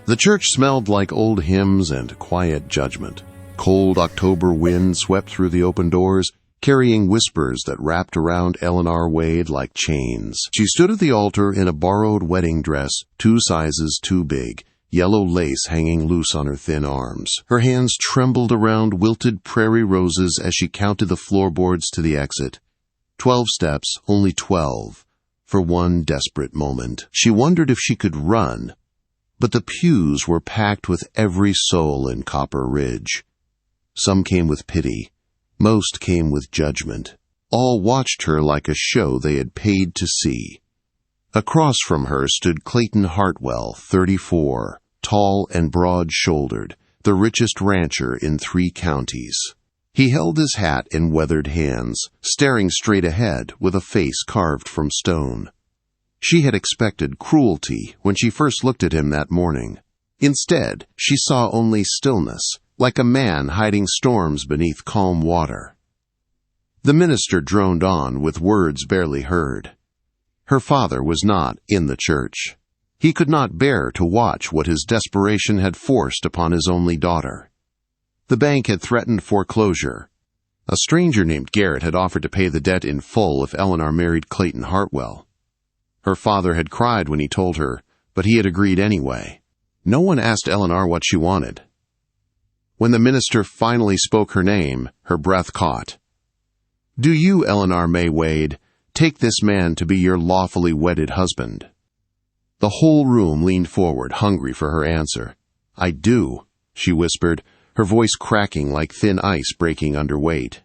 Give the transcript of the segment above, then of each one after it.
The church smelled like old hymns and quiet judgment. Cold October wind swept through the open doors, carrying whispers that wrapped around Eleanor Wade like chains. She stood at the altar in a borrowed wedding dress, 2 sizes too big, yellow lace hanging loose on her thin arms. Her hands trembled around wilted prairie roses as she counted the floorboards to the exit. 12 steps, only 12. For one desperate moment, she wondered if she could run. But the pews were packed with every soul in Copper Ridge. Some came with pity. Most came with judgment. All watched her like a show they had paid to see. Across from her stood Clayton Hartwell, 34, tall and broad-shouldered, the richest rancher in 3 counties. He held his hat in weathered hands, staring straight ahead with a face carved from stone. She had expected cruelty when she first looked at him that morning. Instead, she saw only stillness, like a man hiding storms beneath calm water. The minister droned on with words barely heard. Her father was not in the church. He could not bear to watch what his desperation had forced upon his only daughter. The bank had threatened foreclosure. A stranger named Garrett had offered to pay the debt in full if Eleanor married Clayton Hartwell. Her father had cried when he told her, but he had agreed anyway. No one asked Eleanor what she wanted. When the minister finally spoke her name, her breath caught. "Do you, Eleanor May Wade, take this man to be your lawfully wedded husband?" The whole room leaned forward, hungry for her answer. "I do," she whispered, her voice cracking like thin ice breaking under weight.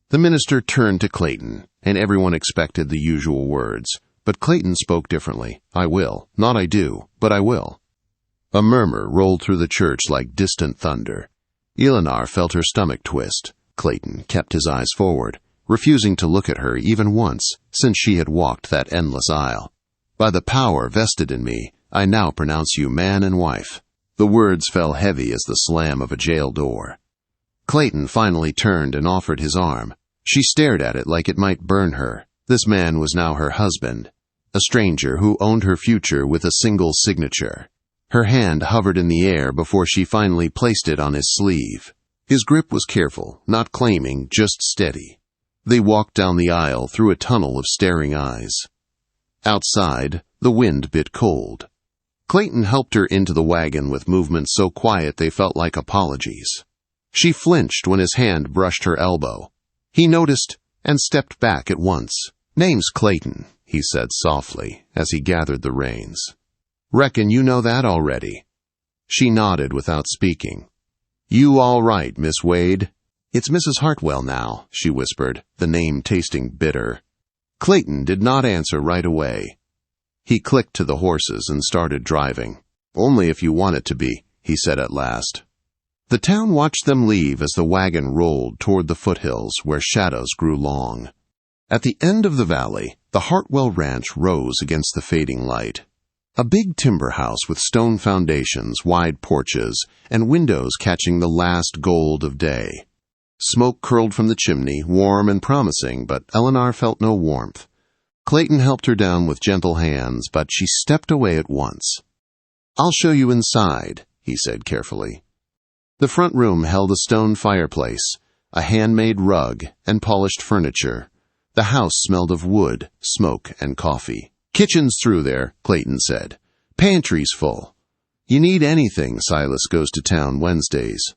The minister turned to Clayton, and everyone expected the usual words. But Clayton spoke differently. "I will. Not I do, but I will." A murmur rolled through the church like distant thunder. Eleanor felt her stomach twist. Clayton kept his eyes forward, refusing to look at her even once since she had walked that endless aisle. "By the power vested in me, I now pronounce you man and wife." The words fell heavy as the slam of a jail door. Clayton finally turned and offered his arm. She stared at it like it might burn her. This man was now her husband, a stranger who owned her future with a single signature. Her hand hovered in the air before she finally placed it on his sleeve. His grip was careful, not claiming, just steady. They walked down the aisle through a tunnel of staring eyes. Outside, the wind bit cold. Clayton helped her into the wagon with movements so quiet they felt like apologies. She flinched when his hand brushed her elbow. He noticed and stepped back at once. "Name's Clayton," he said softly as he gathered the reins. "Reckon you know that already." She nodded without speaking. "You all right, Miss Wade?" "It's Mrs. Hartwell now," she whispered, the name tasting bitter. Clayton did not answer right away. He clicked to the horses and started driving. "Only if you want it to be," he said at last. The town watched them leave as the wagon rolled toward the foothills where shadows grew long. At the end of the valley, the Hartwell Ranch rose against the fading light. A big timber house with stone foundations, wide porches, and windows catching the last gold of day. Smoke curled from the chimney, warm and promising, but Eleanor felt no warmth. Clayton helped her down with gentle hands, but she stepped away at once. "I'll show you inside," he said carefully. The front room held a stone fireplace, a handmade rug, and polished furniture. The house smelled of wood, smoke, and coffee. "Kitchen's through there," Clayton said. "Pantry's full. You need anything, Silas goes to town Wednesdays."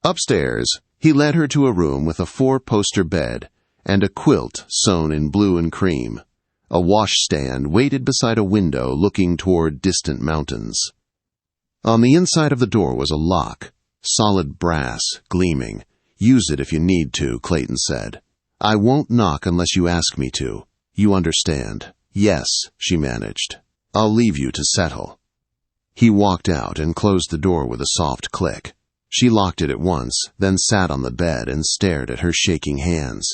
Upstairs, he led her to a room with a 4-poster bed and a quilt sewn in blue and cream. A washstand waited beside a window looking toward distant mountains. On the inside of the door was a lock, solid brass, gleaming. "Use it if you need to," Clayton said. "I won't knock unless you ask me to. You understand?" "Yes," she managed. "I'll leave you to settle." He walked out and closed the door with a soft click. She locked it at once, then sat on the bed and stared at her shaking hands.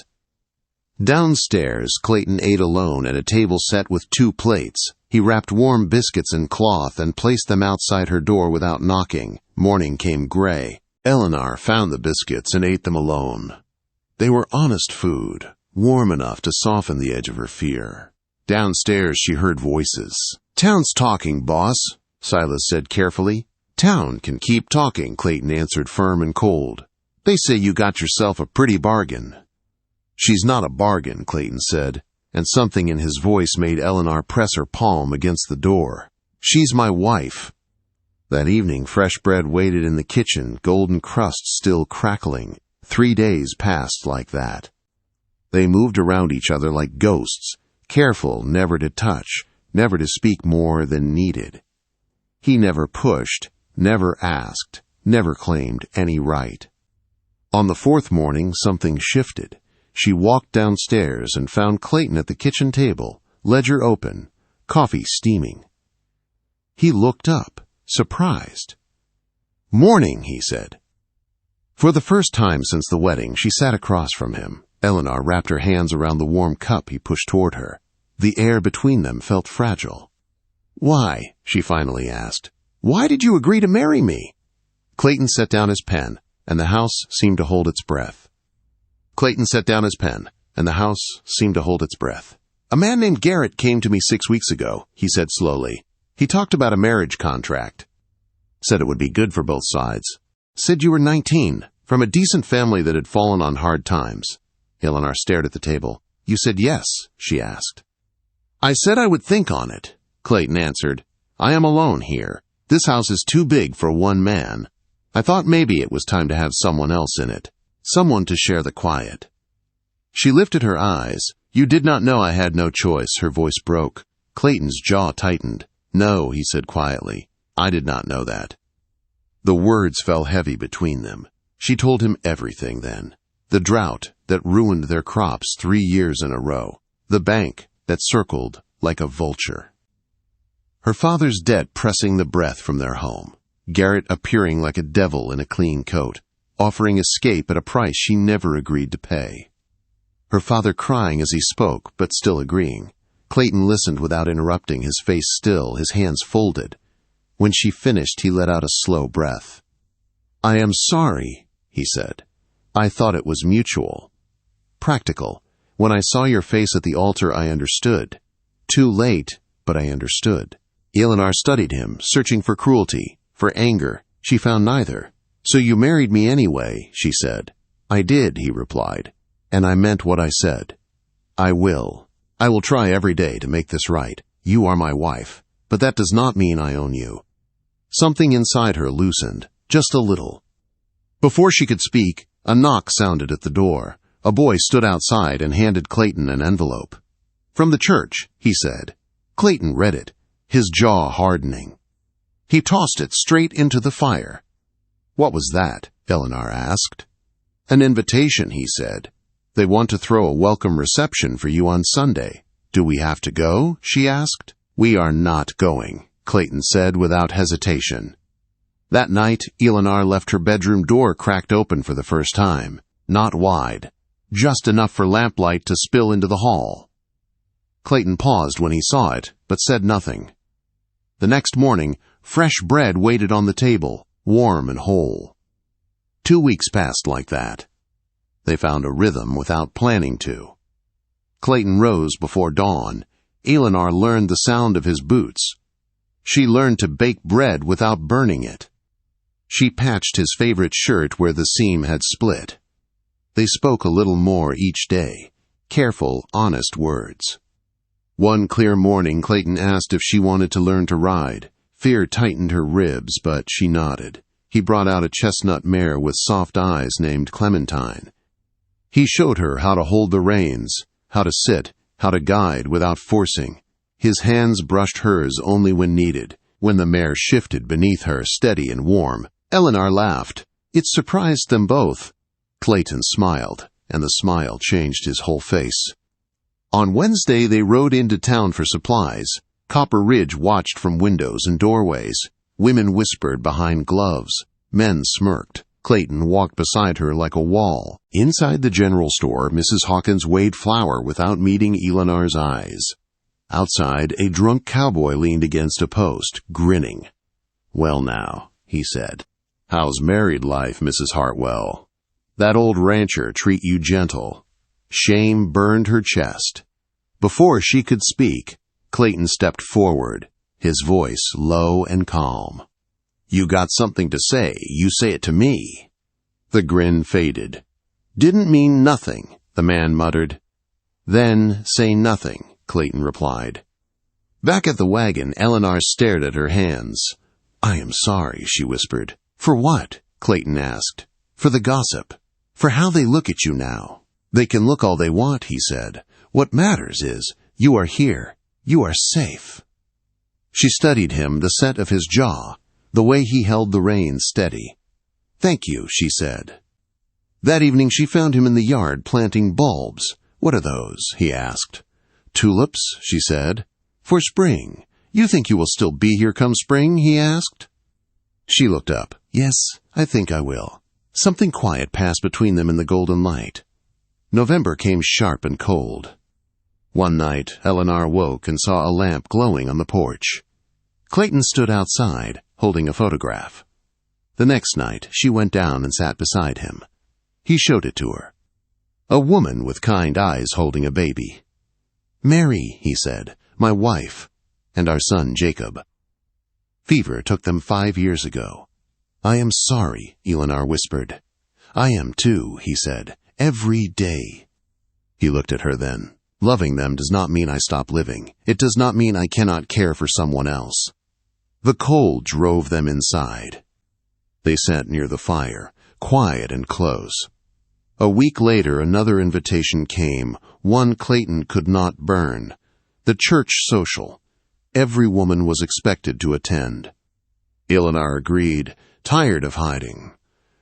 Downstairs, Clayton ate alone at a table set with 2 plates. He wrapped warm biscuits in cloth and placed them outside her door without knocking. Morning came gray. Eleanor found the biscuits and ate them alone. They were honest food, warm enough to soften the edge of her fear. Downstairs she heard voices. "Town's talking, boss. Silas said carefully. Town can keep talking, Clayton answered firm and cold. They say you got yourself a pretty bargain. She's not a bargain, Clayton said, and something in his voice made Eleanor press her palm against the door. She's my wife. That evening, fresh bread waited in the kitchen, golden crust still crackling. 3 days passed like that. They moved around each other like ghosts, careful never to touch, never to speak more than needed. He never pushed, never asked, never claimed any right. On the 4th morning, something shifted. She walked downstairs and found Clayton at the kitchen table, ledger open, coffee steaming. He looked up, surprised. "Morning," he said. For the first time since the wedding, she sat across from him. Eleanor wrapped her hands around the warm cup he pushed toward her. The air between them felt fragile. "Why?" she finally asked. "Why did you agree to marry me?" Clayton set down his pen, and the house seemed to hold its breath. "A man named Garrett came to me 6 weeks ago," he said slowly. "He talked about a marriage contract. Said it would be good for both sides. Said you were 19, from a decent family that had fallen on hard times." Eleanor stared at the table. "You said yes?" she asked. "I said I would think on it," Clayton answered. "I am alone here. This house is too big for one man. I thought maybe it was time to have someone else in it, someone to share the quiet." She lifted her eyes. "You did not know I had no choice," her voice broke. Clayton's jaw tightened. "No," he said quietly. "I did not know that." The words fell heavy between them. She told him everything then. The drought that ruined their crops 3 years in a row. The bank that circled like a vulture. Her father's debt pressing the breath from their home. Garrett appearing like a devil in a clean coat, offering escape at a price she never agreed to pay. Her father crying as he spoke, but still agreeing. Clayton listened without interrupting, his face still, his hands folded. When she finished, he let out a slow breath. "I am sorry," he said. "I thought it was mutual. Practical. When I saw your face at the altar, I understood. Too late, but I understood." Eleanor studied him, searching for cruelty, for anger. She found neither. "So you married me anyway," she said. "I did," he replied. "And I meant what I said. I will. I will try every day to make this right. You are my wife, but that does not mean I own you." Something inside her loosened, just a little. Before she could speak, a knock sounded at the door. A boy stood outside and handed Clayton an envelope. "From the church," he said. Clayton read it, his jaw hardening. He tossed it straight into the fire. "What was that?" Eleanor asked. "An invitation," he said. "They want to throw a welcome reception for you on Sunday. Do we have to go?" she asked. "We are not going," Clayton said without hesitation. That night, Eleanor left her bedroom door cracked open for the first time. Not wide, just enough for lamplight to spill into the hall. Clayton paused when he saw it, but said nothing. The next morning, fresh bread waited on the table, warm and whole. 2 weeks passed like that. They found a rhythm without planning to. Clayton rose before dawn. Eleanor learned the sound of his boots. She learned to bake bread without burning it. She patched his favorite shirt where the seam had split. They spoke a little more each day, careful, honest words. One clear morning, Clayton asked if she wanted to learn to ride. Fear tightened her ribs, but she nodded. He brought out a chestnut mare with soft eyes named Clementine. He showed her how to hold the reins, how to sit, how to guide without forcing. His hands brushed hers only when needed, when the mare shifted beneath her, steady and warm. Eleanor laughed. It surprised them both. Clayton smiled, and the smile changed his whole face. On Wednesday, they rode into town for supplies. Copper Ridge watched from windows and doorways. Women whispered behind gloves. Men smirked. Clayton walked beside her like a wall. Inside the general store, Mrs. Hawkins weighed flour without meeting Eleanor's eyes. Outside, a drunk cowboy leaned against a post, grinning. "Well now," he said. "How's married life, Mrs. Hartwell? That old rancher treat you gentle?" Shame burned her chest. Before she could speak, Clayton stepped forward. his voice low and calm. "You got something to say, you say it to me." The grin faded. "Didn't mean nothing," the man muttered. "Then say nothing," Clayton replied. Back at the wagon, Eleanor stared at her hands. "I am sorry," she whispered. "For what?" Clayton asked. "For the gossip. For how they look at you now." "They can look all they want," he said. "What matters is, you are here. You are safe." She studied him, the set of his jaw, the way he held the reins steady. "Thank you," she said. That evening she found him in the yard planting bulbs. "What are those?" he asked. "Tulips," she said. "For spring. You think you will still be here come spring?" he asked. She looked up. "Yes, I think I will." Something quiet passed between them in the golden light. November came sharp and cold. One night, Eleanor woke and saw a lamp glowing on the porch. Clayton stood outside, holding a photograph. The next night, she went down and sat beside him. He showed it to her. A woman with kind eyes holding a baby. "Mary," he said, "my wife, and our son Jacob. Fever took them 5 years ago." "I am sorry," Eleanor whispered. "I am too," he said, "every day." He looked at her then. "Loving them does not mean I stop living. It does not mean I cannot care for someone else." The cold drove them inside. They sat near the fire, quiet and close. A week later, another invitation came, one Clayton could not burn. The church social. Every woman was expected to attend. Eleanor agreed, tired of hiding.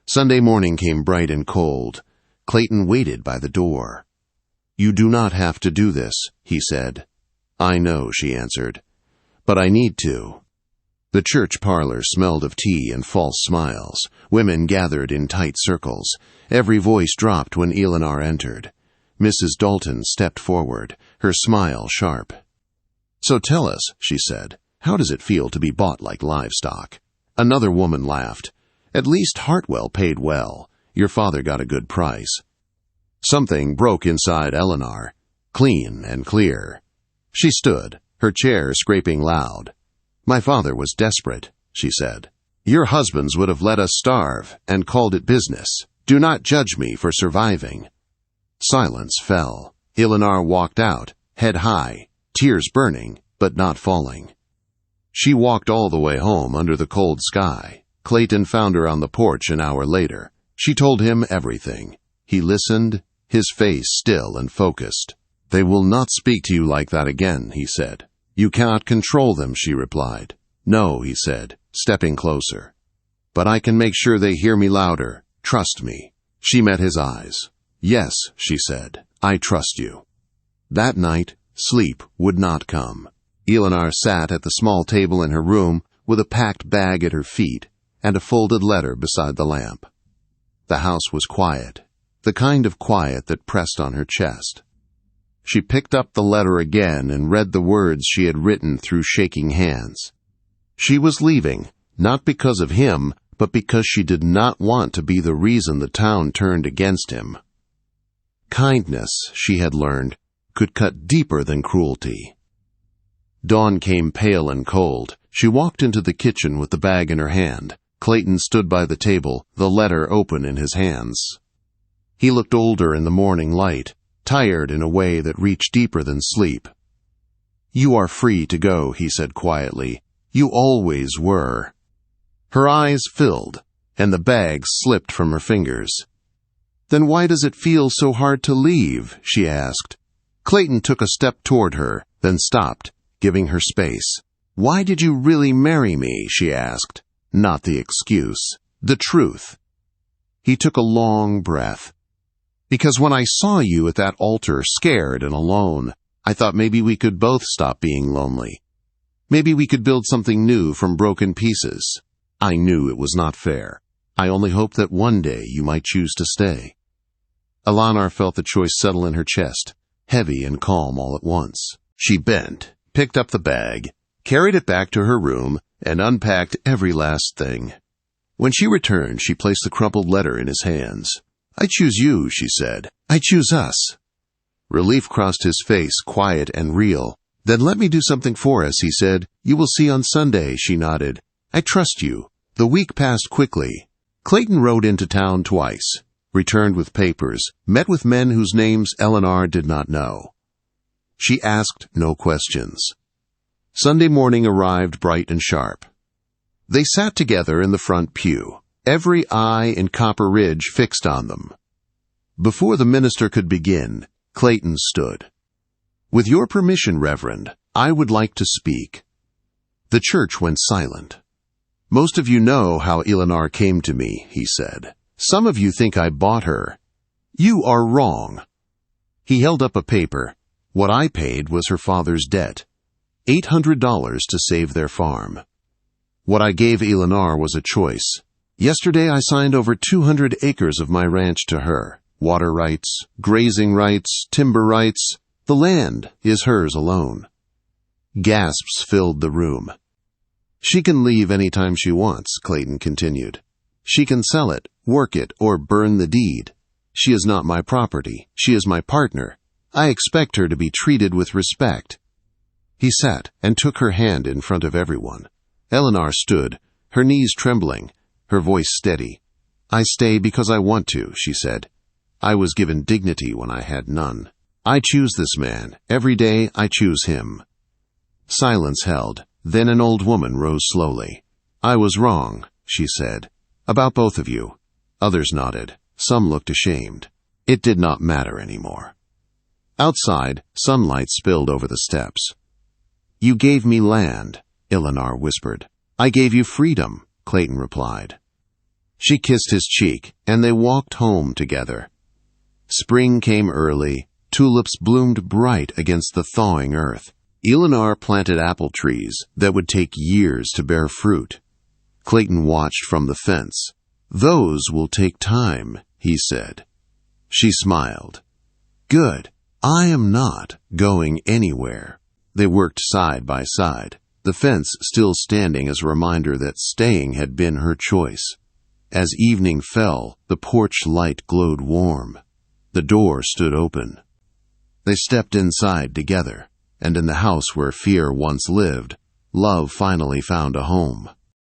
Sunday morning came bright and cold. Clayton waited by the door. "You do not have to do this," he said. "I know," she answered. "But I need to." The church parlor smelled of tea and false smiles. Women gathered in tight circles. Every voice dropped when Eleanor entered. Mrs. Dalton stepped forward, her smile sharp. "So tell us," she said, "how does it feel to be bought like livestock?" Another woman laughed. "At least Hartwell paid well. Your father got a good price." Something broke inside Eleanor, clean and clear. She stood, her chair scraping loud. "My father was desperate," she said. "Your husbands would have let us starve and called it business. Do not judge me for surviving." Silence fell. Eleanor walked out, head high, tears burning, but not falling. She walked all the way home under the cold sky. Clayton found her on the porch an hour later. She told him everything. He listened, his face still and focused. "They will not speak to you like that again," he said. "You cannot control them," she replied. "No," he said, stepping closer. "But I can make sure they hear me louder. Trust me." She met his eyes. "Yes," she said, "I trust you." That night, sleep would not come. Eleanor sat at the small table in her room with a packed bag at her feet and a folded letter beside the lamp. The house was quiet, the kind of quiet that pressed on her chest. She picked up the letter again and read the words she had written through shaking hands. She was leaving, not because of him, but because she did not want to be the reason the town turned against him. Kindness, she had learned, could cut deeper than cruelty. Dawn came pale and cold. She walked into the kitchen with the bag in her hand. Clayton stood by the table, the letter open in his hands. He looked older in the morning light, tired in a way that reached deeper than sleep. "You are free to go," he said quietly. "You always were." Her eyes filled, and the bag slipped from her fingers. "Then why does it feel so hard to leave?" she asked. Clayton took a step toward her, then stopped, giving her space. "Why did you really marry me?" she asked. Not the excuse, the truth. He took a long breath. "Because when I saw you at that altar, scared and alone, I thought maybe we could both stop being lonely. Maybe we could build something new from broken pieces. I knew it was not fair. I only hoped that one day you might choose to stay." Eleanor felt the choice settle in her chest, heavy and calm all at once. She bent, picked up the bag, carried it back to her room, and unpacked every last thing. When she returned, she placed the crumpled letter in his hands. "I choose you," she said. "I choose us." Relief crossed his face, quiet and real. "Then let me do something for us," he said. "You will see on Sunday," she nodded. "I trust you." The week passed quickly. Clayton rode into town twice, returned with papers, met with men whose names Eleanor did not know. She asked no questions. Sunday morning arrived bright and sharp. They sat together in the front pew, every eye in Copper Ridge fixed on them. Before the minister could begin, Clayton stood. "With your permission, Reverend, I would like to speak." The church went silent. "Most of you know how Eleanor came to me," he said. "Some of you think I bought her. You are wrong." He held up a paper. "What I paid was her father's debt. $800 to save their farm. What I gave Eleanor was a choice. Yesterday I signed over 200 acres of my ranch to her. Water rights, grazing rights, timber rights. The land is hers alone." Gasps filled the room. "She can leave any time she wants," Clayton continued. "She can sell it, work it, or burn the deed. She is not my property. She is my partner. I expect her to be treated with respect." He sat and took her hand in front of everyone. Eleanor stood, her knees trembling, her voice steady. "I stay because I want to," she said. "I was given dignity when I had none. I choose this man. Every day I choose him." Silence held. Then an old woman rose slowly. "I was wrong," she said. "About both of you." Others nodded. Some looked ashamed. It did not matter anymore. Outside, sunlight spilled over the steps. "You gave me land," Eleanor whispered. "I gave you freedom," Clayton replied. She kissed his cheek, and they walked home together. Spring came early. Tulips bloomed bright against the thawing earth. Eleanor planted apple trees that would take years to bear fruit. Clayton watched from the fence. "Those will take time," he said. She smiled. "Good. I am not going anywhere." They worked side by side, the fence still standing as a reminder that staying had been her choice. As evening fell, the porch light glowed warm. The door stood open. They stepped inside together, and in the house where fear once lived, love finally found a home.